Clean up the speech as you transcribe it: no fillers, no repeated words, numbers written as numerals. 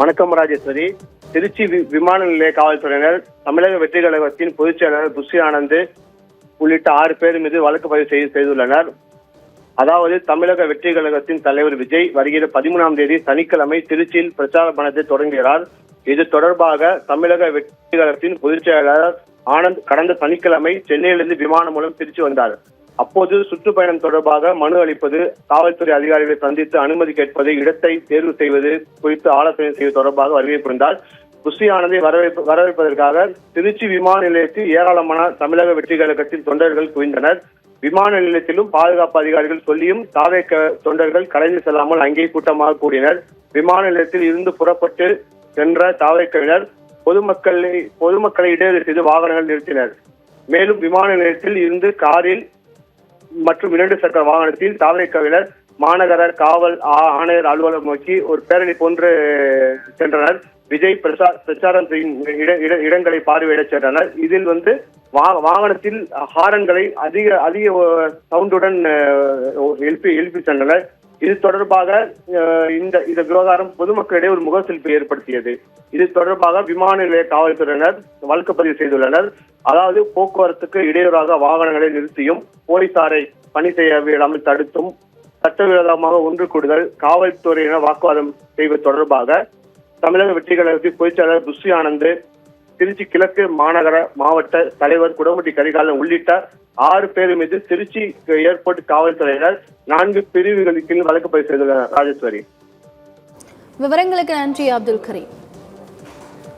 வணக்கம் ராஜேஸ்வரி. திருச்சி விமான நிலைய காவல்துறையினர் தமிழக வெற்றி கழகத்தின் பொதுச் செயலாளர் புஷி ஆனந்த் உள்ளிட்ட 6 பேர் மீது வழக்கு பதிவு செய்துள்ளனர். அதாவது தமிழக வெற்றி கழகத்தின் தலைவர் விஜய் வருகிற 13ஆம் தேதி சனிக்கிழமை திருச்சியில் பிரச்சார பயணத்தை தொடங்குகிறார். இது தொடர்பாக தமிழக வெற்றி கழகத்தின் பொதுச் செயலாளர் ஆனந்த் கடந்த சனிக்கிழமை சென்னையிலிருந்து விமானம் மூலம் திருச்சி வந்தார். அப்போது சுற்றுப்பயணம் தொடர்பாக மனு அளிப்பது, காவல்துறை அதிகாரிகளை சந்தித்து அனுமதி கேட்பது, இடத்தை தேர்வு செய்வது குறித்து ஆலோசனை செய்வது தொடர்பாக வருகை புரிந்தார். புஷி ஆனந்தை வரவேற்பதற்காக திருச்சி விமான நிலையத்தில் ஏராளமான தமிழக வெற்றி கழகத்தின் தொண்டர்கள் குவிந்தனர். விமான நிலையத்திலும் பாதுகாப்பு அதிகாரிகள் சொல்லியும் தாவேக தொண்டர்கள் கலைந்து செல்லாமல் அங்கே கூட்டமாக கூடினர். விமான நிலையத்தில் இருந்து புறப்பட்டு சென்ற தாவேக்கவினர் பொதுமக்களை இடையூறு செய்து வாகனங்கள் நிறுத்தினர். மேலும் விமான நிலையத்தில் இருந்து காரில் மற்றும் 2 சக்கர வாகனத்தில் தாவேக்கவினர் மாநகர காவல் ஆணையர் அலுவலகம் நோக்கி ஒரு பேரணி போன்று சென்றனர். விஜய் பிரச்சாரம் செய்யும் இடங்களை பார்வையிட சென்றனர். இதில் வாகனத்தில் ஹாரன்களை அதிக சவுண்டுடன் எழுப்பி சென்றனர். இது தொடர்பாக இந்த விவகாரம் பொதுமக்களிடையே ஒரு முகசிலிப்பை ஏற்படுத்தியது. இது தொடர்பாக விமான நிலைய காவல்துறையினர் வழக்கு பதிவு செய்துள்ளனர். அதாவது போக்குவரத்துக்கு இடையூறாக வாகனங்களை நிறுத்தியும் போலீசாரை பணி செய்ய விடாமல் தடுத்தும் சட்டவிரோதமாக ஒன்று கூடுதல், காவல்துறையினர் வாக்குவாதம் செய்வது தொடர்பாக தமிழக வெற்றி கழகத்தின் பொதுச் செயலாளர் புஷி ஆனந்த், திருச்சி கிழக்கு மாநகர மாவட்ட தலைவர் குடமுட்டி கரிகாலன் உள்ளிட்ட 6 பேர் மீது திருச்சி ஏர்போர்ட் காவல்துறையினர் 4 பிரிவுகளுக்கு வழக்கு பதிவு செய்துள்ளனர். ராஜேஸ்வரி, விவரங்களுக்கு நன்றி அப்துல் கரீம்.